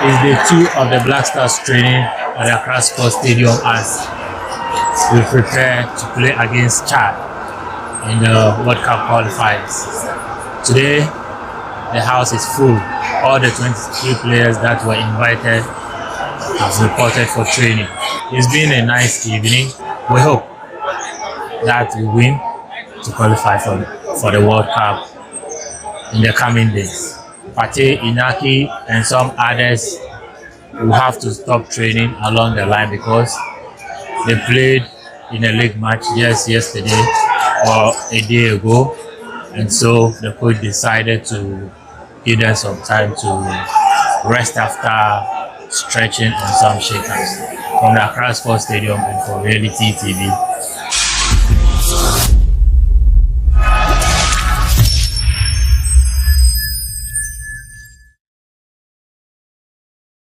It's day 2 of the BlackStars training at the Accra Sports Stadium as we prepare to play against CHAD in the World Cup Qualifiers. Today, the house is full. All the 23 players that were invited have reported for training. It's been a nice evening. We hope that we win to qualify for the World Cup in the coming days. Pate, Inaki, and some others will have to stop training along the line because they played in a league match just yesterday or a day ago, and so the coach decided to give them some time to rest after stretching and some shake-ups. From the Accra Sports Stadium and for Reality TV.